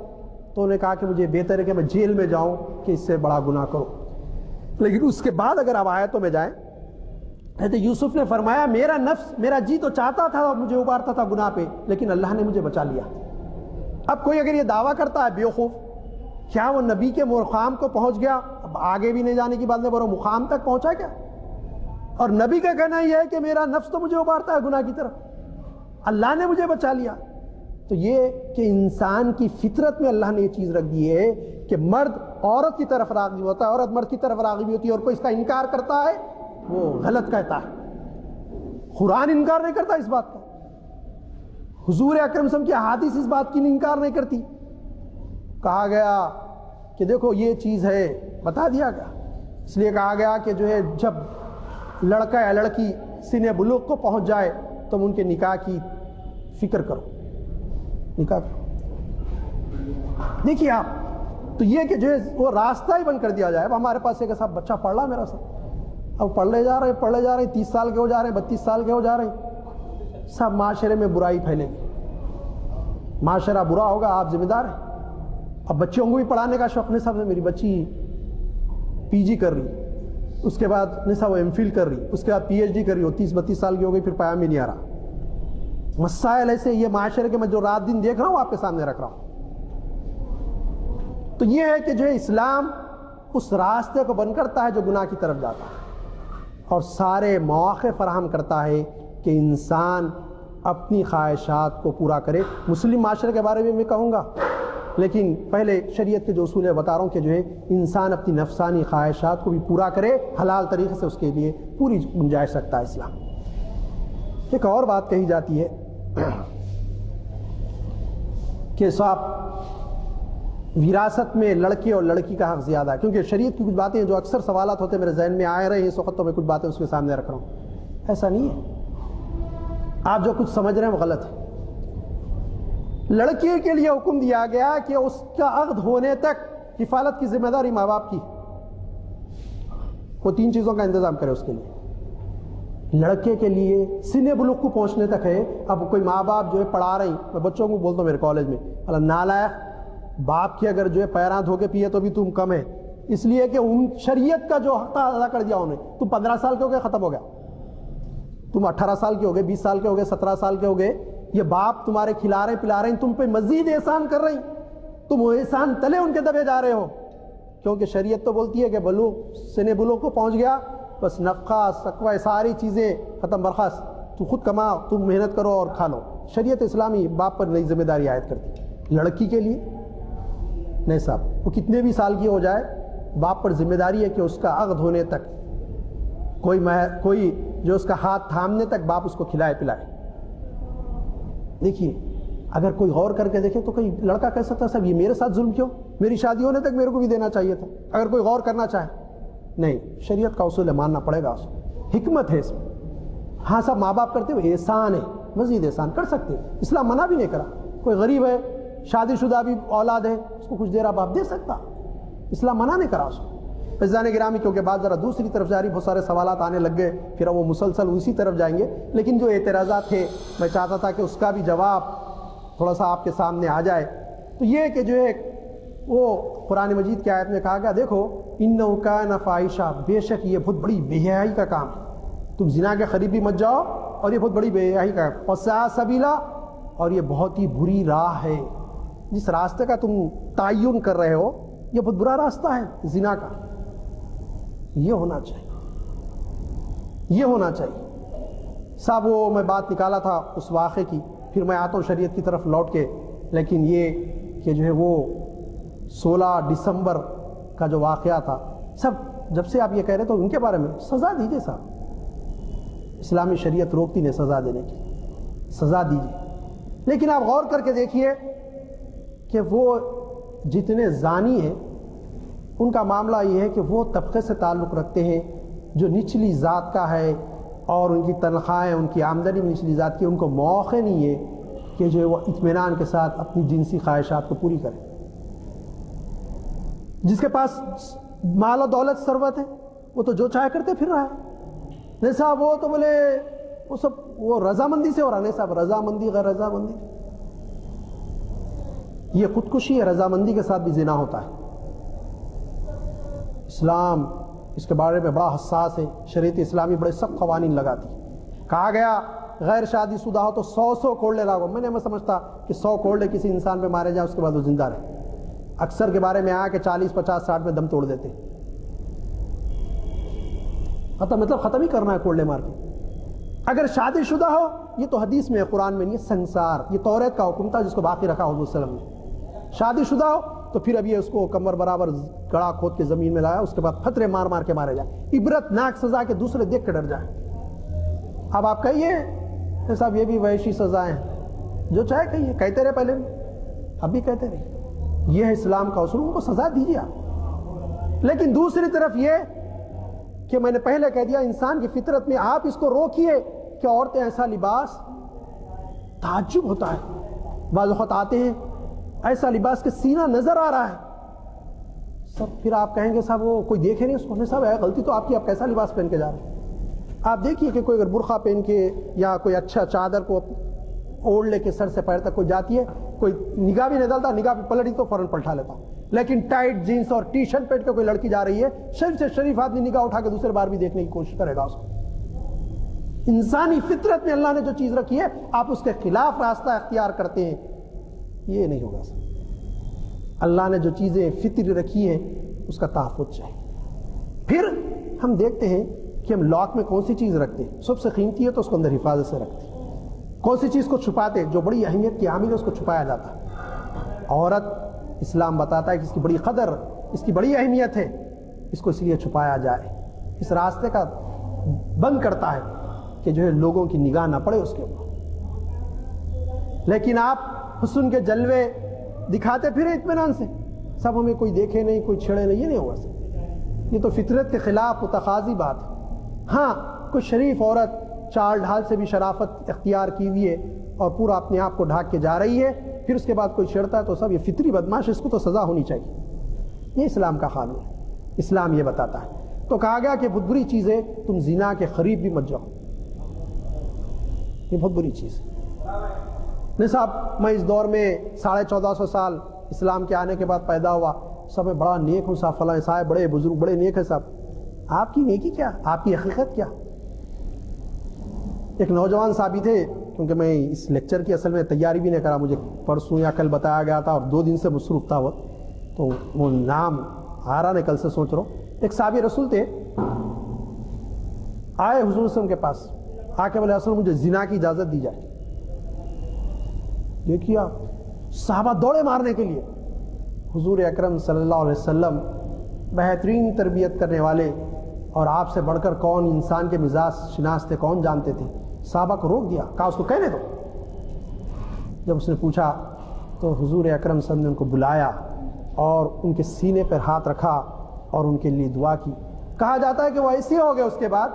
تو انہوں نے کہا کہ مجھے بہتر ہے کہ میں جیل میں جاؤں کہ اس سے بڑا گناہ کروں. لیکن اس کے بعد اگر آپ آیتوں میں جائیں, حضرت یوسف نے فرمایا میرا نفس, میرا جی تو چاہتا تھا اور مجھے ابھارتا تھا گناہ پہ, لیکن اللہ نے مجھے بچا لیا. اب کوئی اگر یہ دعویٰ کرتا ہے بیوقوف, کیا وہ نبی کے مقام کو پہنچ گیا؟ اب آگے بھی نہیں جانے کی بات نہیں, بڑا مقام تک پہنچا کیا؟ اور نبی کا کہنا یہ ہے کہ میرا نفس تو مجھے ابھارتا ہے گناہ کی طرف, اللہ نے مجھے بچا لیا. تو یہ کہ انسان کی فطرت میں اللہ نے یہ چیز رکھ دی ہے کہ مرد عورت کی طرف راغب ہوتا ہے, عورت مرد کی طرف راغب ہوتی ہے, اور کوئی اس کا انکار کرتا ہے وہ غلط کہتا ہے. قرآن انکار نہیں کرتا اس بات کا, حضور اکرم صلی اللہ علیہ وسلم کی احادیث اس بات کی انکار نہیں کرتی. کہا گیا کہ دیکھو یہ چیز ہے, بتا دیا گیا. اس لیے کہا گیا کہ جو ہے جب لڑکا یا لڑکی سن بلوغ کو پہنچ جائے تم ان کے نکاح کی فکر کرو, نکاح کرو. دیکھیے آپ, تو یہ کہ جو ہے وہ راستہ ہی بند کر دیا جائے. اب ہمارے پاس ایک صاحب بچہ پڑھ رہا میرا ساتھ, اب پڑھ لے جا رہے 30 سال کے ہو جا رہے ہیں, 32 سال کے ہو جا رہے ہیں, سب معاشرے میں برائی پھیلے گی, معاشرہ برا ہوگا, آپ ذمہ دار ہیں. اب بچوں کو بھی پڑھانے کا شوق نہیں, سب سے میری بچی PG کر رہی, اس کے بعد نسا وہ MPhil کر رہی, اس کے بعد PhD کر رہی, وہ 30-32 سال کی ہو گئی, پھر پیام بھی نہیں آ رہا. مسائل ایسے, یہ معاشرے کے میں جو رات دن دیکھ رہا ہوں آپ کے سامنے رکھ رہا ہوں. تو یہ ہے کہ جو ہے اسلام اس راستے کو بند کرتا ہے جو گناہ کی طرف جاتا ہے, اور سارے مواقع فراہم کرتا ہے کہ انسان اپنی خواہشات کو پورا کرے. مسلم معاشرے کے بارے میں میں کہوں گا, لیکن پہلے شریعت کے جو اصول ہے بتا رہا ہوں کہ جو ہے انسان اپنی نفسانی خواہشات کو بھی پورا کرے حلال طریقے سے, اس کے لیے پوری گنجائش رکھتا ہے اسلام. ایک اور بات کہی جاتی ہے کہ صاحب وراثت میں لڑکے اور لڑکی کا حق زیادہ ہے, کیونکہ شریعت کی کچھ باتیں جو اکثر سوالات ہوتے ہیں میرے ذہن میں آئے رہے ہیں اس وقت, تو میں کچھ باتیں اس کے سامنے رکھ رہا ہوں. ایسا نہیں ہے, آپ جو کچھ سمجھ رہے ہیں وہ غلط ہے. لڑکی کے لیے حکم دیا گیا کہ اس کا عقد ہونے تک کفالت کی ذمہ داری ماں باپ کی, وہ 3 چیزوں کا انتظام کرے اس کے لیے. لڑکے کے لیے سن بلوغ کو پہنچنے تک ہے. اب کوئی ماں باپ جو ہے پڑھا رہی, میں بچوں کو بولتا ہوں میرے کالج میں, اللہ نالائق, باپ کی اگر جو ہے پیراں دھو کے پیے تو بھی تم کم ہے, اس لیے کہ ان شریعت کا جو حق ادا کر دیا انہیں. تم 15 سال کے ہو گئے, ختم ہو گیا. تم 18 سال کے ہو گئے, 20 سال کے ہو گئے, 17 سال کے ہو گئے, یہ باپ تمہارے کھلا رہے پلا رہے ہیں, تم پہ مزید احسان کر رہی, تم وہ احسان تلے ان کے دبے جا رہے ہو. کیونکہ شریعت تو بولتی ہے کہ سن بلوغ کو پہنچ گیا, بس نفقہ سقوہ ساری چیزیں ختم, برخاست, تو خود کما, تم محنت کرو اور کھا لو. شریعت اسلامی باپ پر نئی ذمہ داری عائد کرتی. لڑکی کے لیے نہیں صاحب, وہ کتنے بھی سال کی ہو جائے, باپ پر ذمہ داری ہے کہ اس کا عقد ہونے تک کوئی جو اس کا ہاتھ تھامنے تک باپ اس کو کھلائے پلائے. دیکھیے اگر کوئی غور کر کے دیکھے تو کوئی لڑکا کہہ سکتا ہے صاحب یہ میرے ساتھ ظلم کیوں, میری شادی ہونے تک میرے کو بھی دینا چاہیے تھا. اگر کوئی غور کرنا چاہے, نہیں, شریعت کا اصول ہے, ماننا پڑے گا, اس کو حکمت ہے اس میں. ہاں صاحب ماں باپ کرتے ہوئے احسان ہے, مزید احسان کر سکتے, اسلام منع بھی نہیں کرا. کوئی غریب ہے, شادی شدہ بھی اولاد ہے, اس کو کچھ دیر باپ دے سکتا, اسلام منع نہیں کرا اس کو. عزیزان گرامی کیونکہ بات ذرا دوسری طرف جا رہی، بہت سارے سوالات آنے لگ گئے، پھر وہ مسلسل اسی طرف جائیں گے، لیکن جو اعتراضات تھے میں چاہتا تھا کہ اس کا بھی جواب تھوڑا سا آپ کے سامنے آ جائے۔ تو یہ کہ جو ہے وہ قرآن مجید کی آیت میں کہا گیا، دیکھو انہ کان فاحشہ، بے شک یہ بہت بڑی بے حیائی کا کام ہے، تم زنا کے قریب بھی مت جاؤ، اور یہ بہت بڑی بے حیائی کا ہے، وساء سبیلا، اور یہ بہت ہی بری راہ ہے، جس راستے کا تم تعین کر رہے ہو یہ بہت برا راستہ ہے زنا کا۔ یہ ہونا چاہیے، یہ ہونا چاہیے صاحب۔ وہ میں بات نکالا تھا اس واقعے کی، پھر میں آتا ہوں شریعت کی طرف لوٹ کے، لیکن یہ کہ جو ہے وہ 16 دسمبر کا جو واقعہ تھا، سب جب سے آپ یہ کہہ رہے تو ان کے بارے میں سزا دیجیے صاحب، اسلامی شریعت روکتی نہیں سزا دینے کی، سزا دیجیے۔ لیکن آپ غور کر کے دیکھیے کہ وہ جتنے زانی ہیں ان کا معاملہ یہ ہے کہ وہ طبقے سے تعلق رکھتے ہیں جو نچلی ذات کا ہے، اور ان کی تنخواہیں، ان کی آمدنی نچلی ذات کی، ان کو موقع نہیں ہے کہ جو وہ اطمینان کے ساتھ اپنی جنسی خواہشات کو پوری کریں۔ جس کے پاس مال و دولت ثروت ہے وہ تو جو چاہے کرتے پھر رہا ہے، نہیں صاحب وہ تو بولے وہ سب وہ رضامندی سے ہو رہا، نہیں صاحب رضامندی غیر رضامندی، یہ خودکشی ہے، رضامندی کے ساتھ بھی زنا ہوتا ہے۔ اسلام اس کے بارے میں بڑا حساس ہے، شریعت اسلامی بڑے سخت قوانین لگاتی ہے۔ کہا گیا غیر شادی شدہ ہو تو 100 کوڑلے لاگو۔ میں نہیں سمجھتا کہ 100 کوڑلے کسی انسان پہ مارے جائیں اس کے بعد وہ زندہ رہے، اکثر کے بارے میں آیا کہ 40 50 60 میں دم توڑ دیتے، مطلب ختم ہی کرنا ہے کوڑلے مار کے۔ اگر شادی شدہ ہو، یہ تو حدیث میں ہے، قرآن میں نہیں ہے، سنسار، یہ توریت کا حکم تھا جس کو باقی رکھا حضور صلی اللہ علیہ وسلم نے۔ شادی شدہ ہو تو پھر اب یہ اس کو کمر برابر گڑا کھود کے زمین میں لایا، اس کے بعد پھترے مار مار کے مارے جائے، عبرت ناک سزا کے دوسرے دیکھ کے ڈر جائیں۔ اب آپ کہیے صاحب یہ بھی وحشی سزائیں ہیں، جو چاہے کہیے، کہتے رہے پہلے بھی، اب بھی کہتے رہے، یہ ہے اسلام کا اصول، ان کو سزا دیجیے آپ۔ لیکن دوسری طرف یہ کہ میں نے پہلے کہہ دیا انسان کی فطرت میں آپ اس کو روکیے کہ عورتیں ایسا لباس، تعجب ہوتا ہے بعض اوقات آتے ہیں ایسا لباس کہ سینہ نظر آ رہا ہے، سب پھر آپ کہیں گے صاحب وہ کوئی دیکھے نہیں اس کو، نہیں صاحب ہے غلطی تو آپ کی، آپ کیسا لباس پہن کے جا رہے ہیں۔ آپ دیکھیے کہ کوئی اگر برقع پہن کے یا کوئی اچھا چادر کو اوڑھ لے کے سر سے پیر تک کوئی جاتی ہے، کوئی نگاہ بھی نہیں ڈالتا، نگاہ بھی پلٹی تو فوراً پلٹا لیتا ہوں، لیکن ٹائٹ جینس اور ٹی شرٹ پہن کے کوئی لڑکی جا رہی ہے، شریف سے شریف آدمی نگاہ اٹھا کے دوسرے بار بھی دیکھنے کی کوشش کرے گا اس کو۔ انسانی فطرت میں اللہ نے جو چیز رکھی ہے آپ اس کے خلاف راستہ اختیار کرتے ہیں، یہ نہیں ہوگا سر۔ اللہ نے جو چیزیں فطری رکھی ہیں اس کا تحفظ چاہیے۔ پھر ہم دیکھتے ہیں کہ ہم لاک میں کون سی چیز رکھتے ہیں، سب سے قیمتی ہے تو اس کو اندر حفاظت سے رکھتے ہیں، کون سی چیز کو چھپاتے جو بڑی اہمیت کی حامل ہے اس کو چھپایا جاتا ہے۔ عورت اسلام بتاتا ہے کہ اس کی بڑی قدر، اس کی بڑی اہمیت ہے، اس کو اس لیے چھپایا جائے، اس راستے کا بند کرتا ہے کہ جو ہے لوگوں کی نگاہ نہ پڑے اس کے اوپر۔ لیکن آپ حسن کے جلوے دکھاتے پھرے اطمینان سے، سب ہمیں کوئی دیکھے نہیں، کوئی چھیڑے نہیں، یہ نہیں ہوگا سر، یہ تو فطرت کے خلاف متقاضی بات ہے۔ ہاں کوئی شریف عورت چال ڈھال سے بھی شرافت اختیار کی ہوئی ہے اور پورا اپنے آپ کو ڈھانک کے جا رہی ہے، پھر اس کے بعد کوئی چھیڑتا ہے تو سب یہ فطری بدماش، اس کو تو سزا ہونی چاہیے، یہ اسلام کا قانون ہے، اسلام یہ بتاتا ہے۔ تو کہا گیا کہ بہت بری چیز ہے تم زنا کے قریب بھی مت جاؤ، یہ بہت بری چیز ہے۔ نہیں صاحب میں اس دور میں 1450 سال اسلام کے آنے کے بعد پیدا ہوا، سب میں بڑا نیک ہوں صاحب، فلاں صاحب بڑے بزرگ بڑے نیک ہیں صاحب۔ آپ کی نیکی کیا، آپ کی حقیقت کیا؟ ایک نوجوان صاحب ہی تھے، کیونکہ میں اس لیکچر کی اصل میں تیاری بھی نہیں کرا، مجھے پرسوں یا کل بتایا گیا تھا اور 2 دن سے مصروف تھا وہ، تو وہ نام آ رہا نہیں، کل سے سوچ رہا ہوں۔ ایک صحابی رسول تھے، آئے حضور صلی اللہ علیہ وسلم کے پاس، آ کے بولے اصل مجھے زنا کی اجازت دی جائے۔ دیکھیے آپ، صحابہ دوڑے مارنے کے لیے، حضور اکرم صلی اللہ علیہ وسلم بہترین تربیت کرنے والے، اور آپ سے بڑھ کر کون انسان کے مزاج شناس تھے، کون جانتے تھے، صحابہ کو روک دیا، کہا اس کو کہنے دو۔ جب اس نے پوچھا تو حضور اکرم صلی اللہ علیہ وسلم نے ان کو بلایا اور ان کے سینے پر ہاتھ رکھا اور ان کے لیے دعا کی۔ کہا جاتا ہے کہ وہ ایسے ہو گئے اس کے بعد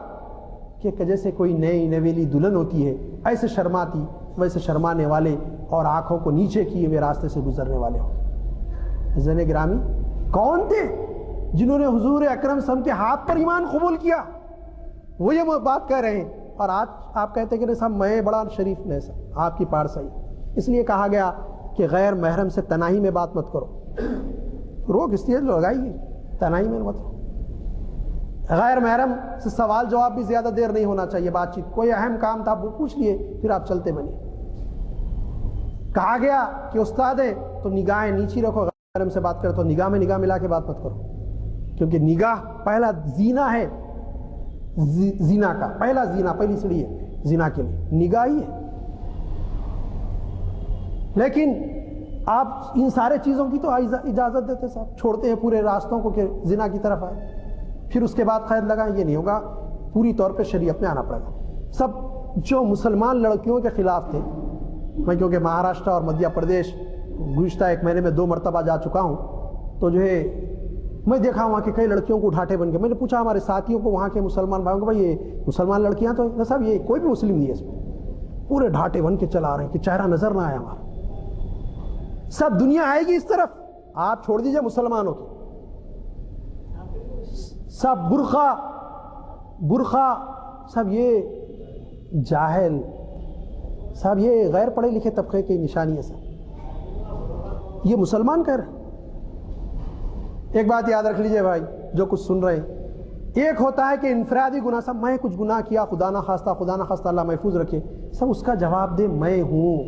کہ جیسے کوئی نئی نویلی دلہن ہوتی ہے، ایسے شرماتی ویسے شرمانے والے اور آنکھوں کو نیچے کیے ہوئے راستے سے گزرنے والے ہو۔ زن گرامی کون تھے؟ جنہوں نے حضور اکرم صلی اللہ علیہ وسلم کے ہاتھ پر ایمان قبول کیا، وہ یہ بات کہہ رہے ہیں، اور آج آپ کہتے ہیں کہ نہیں صاحب میں بڑا شریف نہیں صاحب، آپ کی پار صحیح۔ اس لیے کہا گیا کہ غیر محرم سے تنہائی میں بات مت کرو، روک اس لیے لگائیے، تنہائی میں مت کرو۔ غیر محرم سے سوال جواب بھی زیادہ دیر نہیں ہونا چاہیے، بات چیت کوئی اہم کام تھا وہ پوچھ لیے، پھر آپ چلتے بنیے۔ کہا گیا کہ استاد ہے تو نگاہیں نیچی رکھو، غیر محرم سے بات کرو تو نگاہ میں نگاہ ملا کے بات مت کرو، کیونکہ نگاہ پہلا زینہ ہے، زنا کا پہلا زنا، پہلی سیڑھی ہے زنا کے لیے نگاہ ہی ہے۔ لیکن آپ ان سارے چیزوں کی تو اجازت دیتے صاحب، چھوڑتے ہیں پورے راستوں کو کہ زنا کی طرف آئے، پھر اس کے بعد قید لگائیں، یہ نہیں ہوگا، پوری طور پہ شریعت میں آنا پڑے گا۔ سب جو مسلمان لڑکیوں کے خلاف تھے، میں کیونکہ مہاراشٹر اور مدھیہ پردیش گزشتہ 1 مہینے میں 2 مرتبہ جا چکا ہوں، تو جو ہے میں دیکھا وہاں کے کئی لڑکیوں کو اٹھاٹے بن کے، میں نے پوچھا ہمارے ساتھیوں کو، وہاں کے مسلمان بھائیوں کو، بھائی یہ مسلمان لڑکیاں تو صاحب یہ کوئی بھی مسلم نہیں ہے، اس میں پورے ڈھاٹے بن کے چلا رہے ہیں کہ چہرہ نظر نہ آئے ہمارا، سب دنیا آئے گی اس طرف، آپ چھوڑ دیجئے مسلمانوں کی، سب برقع سب یہ جاہل، سب یہ غیر پڑھے لکھے طبقے کی نشانی ہے سب، یہ مسلمان کہہ رہے ہیں۔ ایک بات یاد رکھ لیجئے بھائی جو کچھ سن رہے ہیں، ایک ہوتا ہے کہ انفرادی گناہ، سب میں کچھ گناہ کیا، خدا نہ خواستہ اللہ محفوظ رکھے، سب اس کا جواب دے میں ہوں،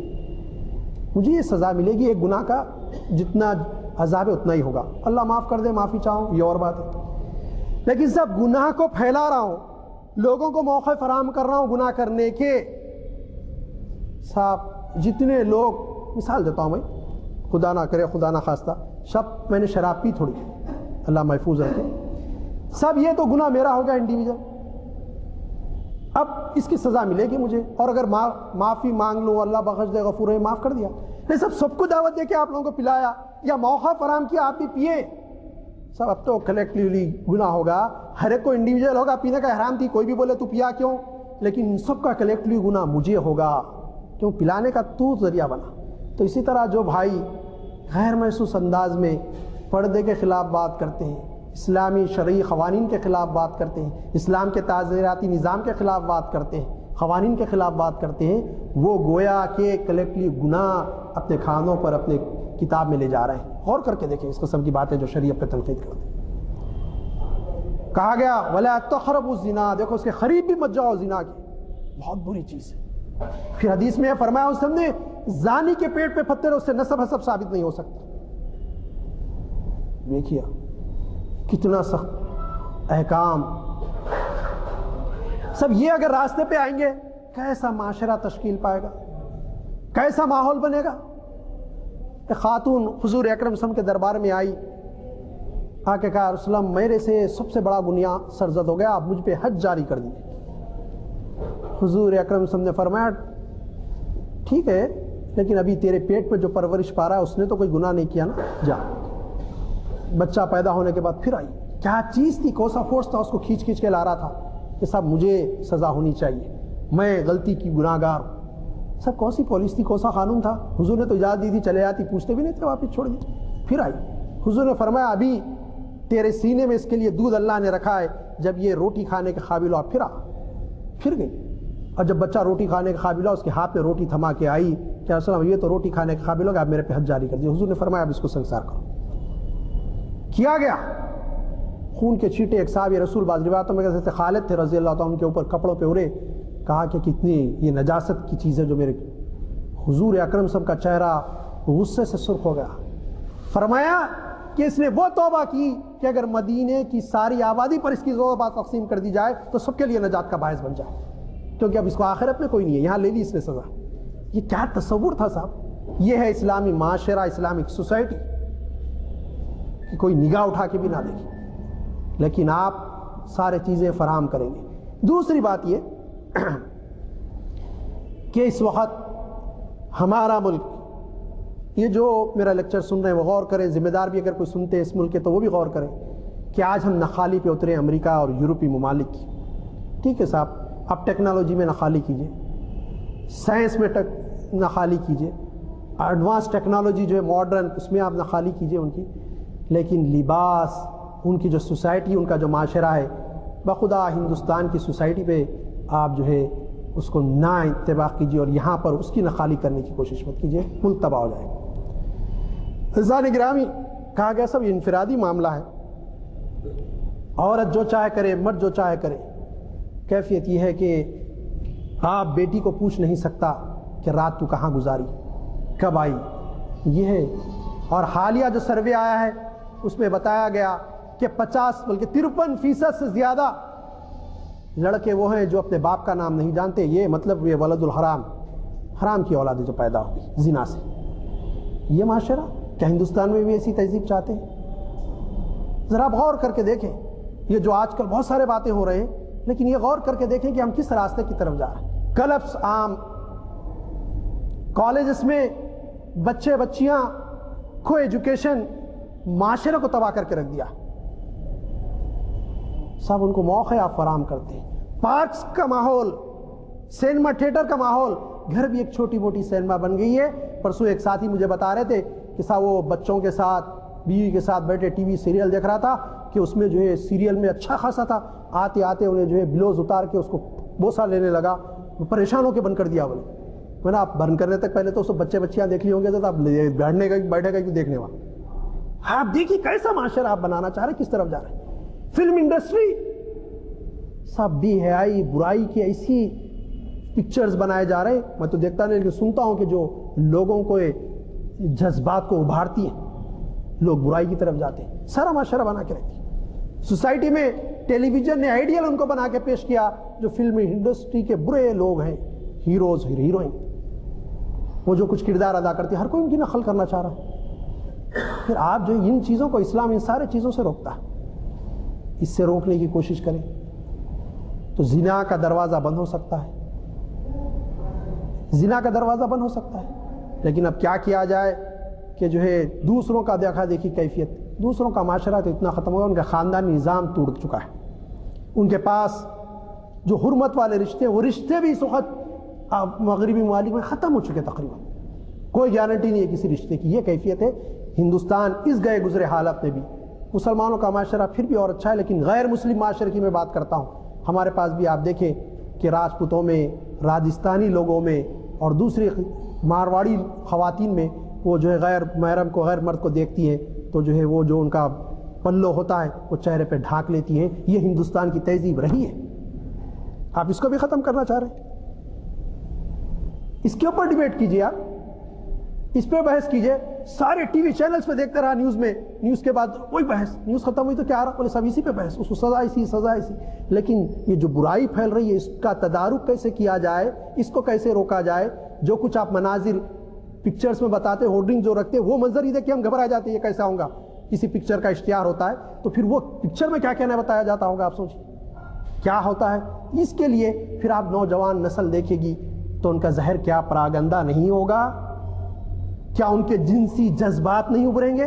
مجھے یہ سزا ملے گی، ایک گناہ کا جتنا عذاب ہے اتنا ہی ہوگا، اللہ معاف کر دے، معافی چاہوں، یہ اور بات ہے۔ لیکن سب گناہ کو پھیلا رہا ہوں، لوگوں کو موقع فراہم کر رہا ہوں گناہ کرنے کے، صاحب جتنے لوگ، مثال دیتا ہوں بھائی، خدا نہ کرے خدا نہ خواستہ، سب میں نے شراب پی تھوڑی، اللہ محفوظ رکھے، سب یہ تو گناہ میرا ہو گیا انڈیویجل، اب اس کی سزا ملے گی مجھے، اور اگر معافی مانگ لوں اللہ بخش دے غفور ہے، معاف کر دیا، نہیں سب کو دعوت دے کے آپ لوگوں کو پلایا یا موقع فراہم کیا آپ بھی پیے، سب اب تو کلیکٹیولی گناہ ہوگا، ہر ایک کو انڈیویجل ہوگا، پینے کا حرام تھی کوئی بھی بولے تو پیا کیوں، لیکن ان سب کا کلیکٹیولی گناہ مجھے ہوگا، کیوں پلانے کا تو ذریعہ بنا۔ تو اسی طرح جو بھائی غیر محسوس انداز میں پردے کے خلاف بات کرتے ہیں، اسلامی شرعی قوانین کے خلاف بات کرتے ہیں، اسلام کے تعزیراتی نظام کے خلاف بات کرتے ہیں، قوانین کے خلاف بات کرتے ہیں، وہ گویا کہ کلیکٹلی گناہ اپنے کھانوں پر اپنے کتاب میں لے جا رہے ہیں۔ غور کر کے دیکھیں اس قسم کی باتیں جو شریعت پہ تنقید کرتے ہیں۔ کہا گیا وَلَا تَقْرَبُوا الزِّنَا، دیکھو اس کے قریب بھی مت جاؤ زنا کی، بہت بری چیز ہے۔ پھر حدیث میں فرمایا اس نے زانی کے پیٹ پہ پتھر، اس سے نسب حسب ثابت نہیں ہو سکتا۔ دیکھیے کتنا سخت احکام، سب یہ اگر راستے پہ آئیں گے کیسا معاشرہ تشکیل پائے گا، کیسا ماحول بنے گا۔ ایک خاتون حضور اکرم صلی اللہ علیہ وسلم کے دربار میں آئی، آ کے کہا رسول اللہ میرے سے سب سے بڑا گناہ سرزد ہو گیا، آپ مجھ پہ حج جاری کر دیجیے۔ حضور اکرم صلی اللہ علیہ وسلم نے فرمایا ٹھیک ہے، لیکن ابھی تیرے پیٹ پہ جو پرورش پا رہا ہے اس نے تو کوئی گناہ نہیں کیا نا، جا۔ بچہ پیدا ہونے کے بعد پھر آئی، کیا چیز تھی، کون سا فورس تھا، اس کو کھینچ کھینچ کے لا رہا تھا کہ صاحب مجھے سزا ہونی چاہیے، میں غلطی کی گناہ گار ہوں۔ سب کون سی پالیسی تھی، کون سا قانون تھا، حضور نے تو اجازت دی تھی، چلے جاتی، پوچھتے بھی نہیں تھے، واپس چھوڑ دی۔ پھر آئی، حضور نے فرمایا ابھی تیرے سینے میں اس کے لیے دودھ اللہ نے رکھا ہے، جب یہ روٹی کھانے کے قابل ہو پھر آ۔ پھر گئی، اور جب بچہ روٹی کھانے کے قابل ہوا اس کے ہاتھ میں روٹی تھما کے آئی کہ رسول اللہ یہ تو روٹی کھانے کے قابل ہوگا، آپ میرے پہ حد جاری کر دیے۔ حضور نے فرمایا اب اس کو سنسار کرو۔ کیا گیا، خون کے چھینٹے، ایک صحابی رسول بعض روایتوں میں کہتے تھے خالد تھے رضی اللہ تعالیٰ، ان کے اوپر کپڑوں پہ اڑے، کہا کہ کتنی یہ نجاست کی چیز ہے جو میرے حضور اکرم صاحب کا چہرہ غصے سے سرخ ہو گیا۔ فرمایا کہ اس نے وہ توبہ کی کہ اگر مدینے کی ساری آبادی پر اس کی ذوبات تقسیم کر دی جائے تو سب کے لیے نجات کا باعث بن جائے، کیونکہ اب اس کو آخرت میں کوئی نہیں ہے، یہاں لے لی اس نے سزا۔ یہ کیا تصور تھا صاحب، یہ ہے اسلامی معاشرہ، اسلامک سوسائٹی، کہ کوئی نگاہ اٹھا کے بھی نہ دیکھے، لیکن آپ سارے چیزیں فراہم کریں گے۔ دوسری بات یہ کہ اس وقت ہمارا ملک، یہ جو میرا لیکچر سن رہے ہیں وہ غور کریں، ذمہ دار بھی اگر کوئی سنتے ہیں اس ملک کے تو وہ بھی غور کریں کہ آج ہم نخالی پہ اترے امریکہ اور یورپی ممالک کی۔ ٹھیک ہے صاحب، اب ٹیکنالوجی میں نخالی کیجئے، سائنس میں نخالی کیجئے، ایڈوانس ٹیکنالوجی جو ہے ماڈرن اس میں آپ نخالی کیجئے ان کی، لیکن لباس ان کی جو سوسائٹی، ان کا جو معاشرہ ہے، بخدا ہندوستان کی سوسائٹی پہ آپ جو ہے اس کو نہ اتباع کیجیے اور یہاں پر اس کی نخالی کرنے کی کوشش مت کیجیے، ملک تباہ ہو جائے گا۔ عزیزان گرامی، کہا گیا سب یہ انفرادی معاملہ ہے، عورت جو چاہے کرے، مرد جو چاہے کرے۔ کیفیت یہ ہے کہ آپ بیٹی کو پوچھ نہیں سکتا کہ رات تو کہاں گزاری، کب آئی، یہ ہے۔ اور حالیہ جو سروے آیا ہے اس میں بتایا گیا کہ 50 بلکہ 53% سے زیادہ لڑکے وہ ہیں جو اپنے باپ کا نام نہیں جانتے۔ یہ مطلب یہ ولد الحرام، حرام کی اولاد جو پیدا ہوگی زنا سے۔ یہ معاشرہ کیا ہندوستان میں بھی ایسی تہذیب چاہتے ہیں؟ ذرا غور کر کے دیکھیں، یہ جو آج کل بہت سارے باتیں ہو رہے ہیں، لیکن یہ غور کر کے دیکھیں کہ ہم کس راستے کی طرف جا رہے ہیں۔ کلبس عام، کالجز میں بچے بچیاں کو ایجوکیشن معاشرے کو تباہ کر کے رکھ دیا۔ سب ان کو موقع آپ فراہم کرتے ہیں۔ پارکس کا ماحول، سینما تھیٹر کا ماحول، گھر بھی ایک چھوٹی موٹی سینما بن گئی ہے۔ پرسوں ایک ساتھی مجھے بتا رہے تھے کہ صاحب وہ بچوں کے ساتھ، بیوی کے ساتھ بیٹھے ٹی وی سیریل دیکھ رہا تھا کہ اس میں جو ہے سیریل میں اچھا خاصا تھا، آتے آتے انہیں جو ہے بلوز اتار کے اس کو بوسہ لینے لگا، پریشان ہو کے بند کر دیا۔ بولے میں نے آپ بند کرنے تک پہلے تو بچے بچیاں دیکھ لی ہوں گے تو آپ بیٹھے گا کیوں دیکھنے والا؟ آپ دیکھیے کیسا معاشرہ آپ بنانا چاہ رہے ہیں، کس طرف جا رہے ہیں۔ فلم انڈسٹری سب بے حیائی، برائی کی ایسی پکچرز بنائے جا رہے ہیں۔ میں تو دیکھتا نہیں لیکن سنتا ہوں کہ جو لوگوں کو جذبات کو ابھارتی ہیں، لوگ برائی کی طرف جاتے ہیں، سارا معاشرہ بنا کے رکھتی ہے۔ سوسائٹی میں ٹیلی ویژن نے آئیڈیل ان کو بنا کے پیش کیا جو فلم انڈسٹری کے برے لوگ ہیں، ہیروز ہیروئن، وہ جو کچھ کردار ادا کرتے ہیں، ہر کوئی ان کی نقل کرنا چاہ رہا ہے۔ پھر آپ جو ان چیزوں کو، اسلام ان سارے چیزوں سے روکتا ہے، اس سے روکنے کی کوشش کریں تو زنا کا دروازہ بند ہو سکتا ہے، زنا کا دروازہ بند ہو سکتا ہے۔ لیکن اب کیا کیا جائے کہ جو ہے دوسروں کا دیکھا دیکھی کیفیت، دوسروں کا معاشرہ تو اتنا ختم ہو گیا، ان کا خاندانی نظام ٹوٹ چکا ہے، ان کے پاس جو حرمت والے رشتے، وہ رشتے بھی اس وقت مغربی ممالک میں ختم ہو چکے تقریباً، کوئی گارنٹی نہیں ہے کسی رشتے کی۔ یہ کیفیت ہے ہندوستان اس گئے گزرے حالت میں بھی۔ مسلمانوں کا معاشرہ پھر بھی اور اچھا ہے، لیکن غیر مسلم معاشرے کی میں بات کرتا ہوں، ہمارے پاس بھی آپ دیکھیں کہ راجپوتوں میں، راجستانی لوگوں میں اور دوسری مارواڑی خواتین میں وہ جو ہے غیر محرم کو، غیر مرد کو دیکھتی ہیں تو جو ہے وہ جو ان کا پلو ہوتا ہے وہ چہرے پہ ڈھانک لیتی ہیں۔ یہ ہندوستان کی تہذیب رہی ہے، آپ اس کو بھی ختم کرنا چاہ رہے ہیں۔ اس کے اوپر ڈیبیٹ کیجیے، آپ اس پہ بحث کیجیے۔ سارے ٹی وی چینلز پہ دیکھتے رہا، نیوز میں، نیوز کے بعد وہی بحث، نیوز ختم ہوئی تو کیا رہا، بولے سب اسی پہ بحث، اس کو سزا اسی، سزا اسی۔ لیکن یہ جو برائی پھیل رہی ہے اس کا تدارک کیسے کیا جائے، اس کو کیسے روکا جائے؟ جو کچھ آپ مناظر پکچرز میں بتاتے، ہورڈنگ جو رکھتے، وہ منظر ہی دیکھ کے ہم گھبرا جاتے ہیں، یہ کیسا ہوگا؟ کسی پکچر کا اشتہار ہوتا ہے تو پھر وہ پکچر میں کیا کہنا بتایا جاتا ہوگا، آپ سوچیں کیا ہوتا ہے۔ اس کے لیے پھر آپ نوجوان نسل دیکھے گی تو ان کا زہر کیا پراگندہ نہیں ہوگا؟ کیا ان کے جنسی جذبات نہیں ابھریں گے؟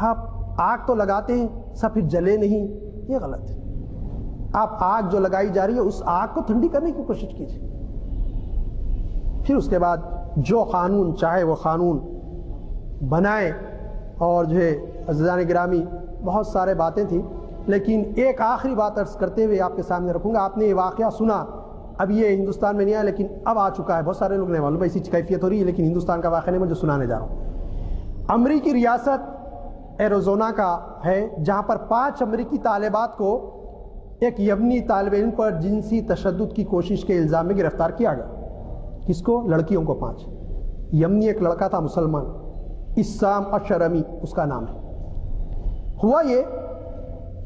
آپ آگ تو لگاتے ہیں، سب پھر جلے نہیں، یہ غلط ہے۔ آپ آگ جو لگائی جا رہی ہے اس آگ کو ٹھنڈی کرنے کی کوشش کیجیے۔ پھر اس کے بعد جو قانون چاہے وہ قانون بنائے۔ اور جو ہے عزیزان گرامی بہت سارے باتیں تھیں، لیکن ایک آخری بات عرض کرتے ہوئے آپ کے سامنے رکھوں گا۔ آپ نے یہ واقعہ سنا، اب یہ ہندوستان میں نہیں آیا لیکن اب آ چکا ہے، بہت سارے لوگ نہیں معلوم ایسی کیفیت ہو رہی ہے، لیکن ہندوستان کا واقعہ نہیں، میں جو سنانے جا رہا ہوں۔ امریکی ریاست ایریزونا کا ہے، جہاں پر 5 امریکی طالبات کو ایک یمنی طالب علم پر جنسی تشدد کی کوشش کے الزام میں گرفتار کیا گیا۔ کس کو؟ لڑکیوں کو 5۔ یمنی ایک لڑکا تھا مسلمان، اسام اشرمی اس کا نام ہے۔ ہوا یہ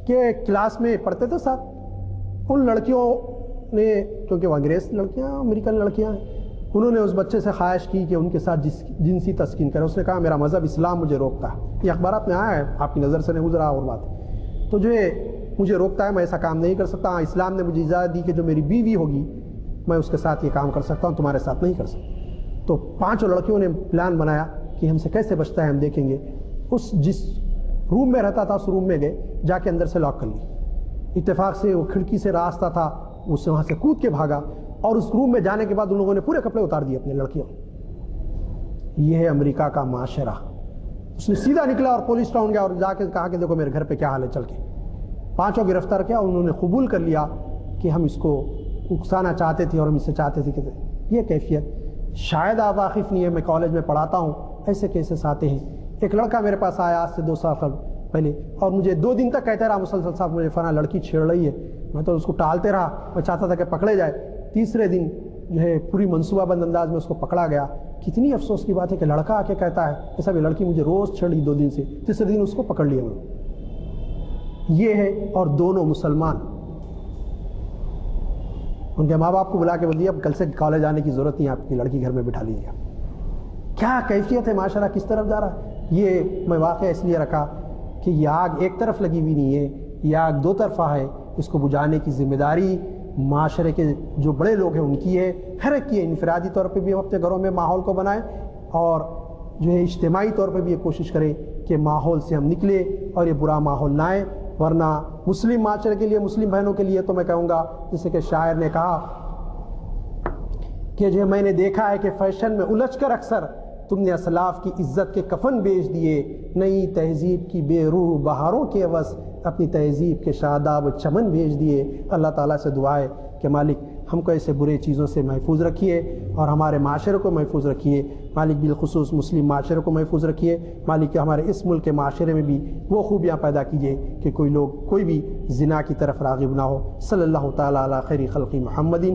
کہ کلاس میں پڑھتے تھے ساتھ، ان لڑکیوں نے، کیونکہ وہ انگریز لڑکیاں، امریکن لڑکیاں ہیں، انہوں نے اس بچے سے خواہش کی کہ ان کے ساتھ جنسی تسکین کرے۔ اس نے کہا میرا مذہب اسلام مجھے روکتا ہے، یہ اخبارات میں آیا ہے، آپ کی نظر سے نہیں گزرا اور بات، تو جو ہے مجھے روکتا ہے، میں ایسا کام نہیں کر سکتا۔ ہاں اسلام نے مجھے اجازت دی کہ جو میری بیوی ہوگی میں اس کے ساتھ یہ کام کر سکتا ہوں، تمہارے ساتھ نہیں کر سکتا۔ تو 5 لڑکیوں نے پلان بنایا کہ ہم سے کیسے بچتا ہے، ہم دیکھیں گے۔ جس روم میں رہتا تھا اس روم میں گئے، جا کے اندر سے لاک کر لی۔ اتفاق سے وہ کھڑکی سے راستہ تھا، اس سے وہاں سے کود کے بھاگا، اور اس روم میں جانے کے بعد ان لوگوں نے پورے کپڑے اتار دیے اپنے لڑکیوں۔ یہ ہے امریکہ کا معاشرہ، اس نے سیدھا نکلا اور پولیس ٹاؤن گیا اور جا کے کہا کہ دیکھو میرے گھر پہ کیا حال ہے چل کے. 5 گرفتار کیا. انہوں نے قبول کر لیا کہ ہم اس کو اکسانا چاہتے تھے اور ہم اس سے چاہتے تھے کہ یہ کیفیت. شاید آپ واقف نہیں ہے، میں کالج میں پڑھاتا ہوں، ایسے کیسز آتے ہیں. ایک لڑکا میرے پاس آیا آج سے 2 سال پہلے اور مجھے 2 دن تک کہتا رہا مسلسل صاحب مجھے فلاں لڑکی چھیڑ رہی ہے. میں تو اس کو ٹالتے رہا، میں چاہتا تھا کہ پکڑے جائے. تیسرے دن جو ہے پوری منصوبہ بند انداز میں اس کو پکڑا گیا. کتنی افسوس کی بات ہے کہ لڑکا آ کے کہتا ہے کہ صاحب یہ لڑکی مجھے روز چھیڑ رہی 2 دن سے. تیسرے دن اس کو پکڑ لیا میں. یہ ہے. اور دونوں مسلمان. ان کے ماں باپ کو بلا کے بول دیا اب کل سے کالج آنے کی ضرورت نہیں، آپ کی لڑکی گھر میں بٹھا لیجیے. کیا کیفیت ہے، معاشرہ کس طرف جا رہا ہے. یہ میں واقعہ اس لیے رکھا کہ یہ آگ ایک طرف لگی ہوئی نہیں ہے، یہ آگ 2 طرفہ ہے. اس کو بجھانے کی ذمہ داری معاشرے کے جو بڑے لوگ ہیں ان کی ہے، ہر ایک کی ہے. انفرادی طور پہ بھی ہم اپنے گھروں میں ماحول کو بنائیں اور جو ہے اجتماعی طور پہ بھی یہ کوشش کریں کہ ماحول سے ہم نکلے اور یہ برا ماحول نہ آئے. ورنہ مسلم معاشرے کے لیے، مسلم بہنوں کے لیے تو میں کہوں گا جیسے کہ شاعر نے کہا کہ جو میں نے دیکھا ہے کہ فیشن میں الجھ کر اکثر تم نے اسلاف کی عزت کے کفن بیچ دیے. نئی تہذیب کی بے روح بہاروں کے عوض اپنی تہذیب کے شاداب چمن بھیج دیے. اللہ تعالیٰ سے دعا ہے کہ مالک ہم کو ایسے برے چیزوں سے محفوظ رکھیے اور ہمارے معاشرے کو محفوظ رکھیے. مالک بالخصوص مسلم معاشرے کو محفوظ رکھیے. مالک ہمارے اس ملک کے معاشرے میں بھی وہ خوبیاں پیدا کیجیے کہ کوئی بھی زنا کی طرف راغب نہ ہو. صلی اللہ تعالیٰ علی خیر خلق محمد.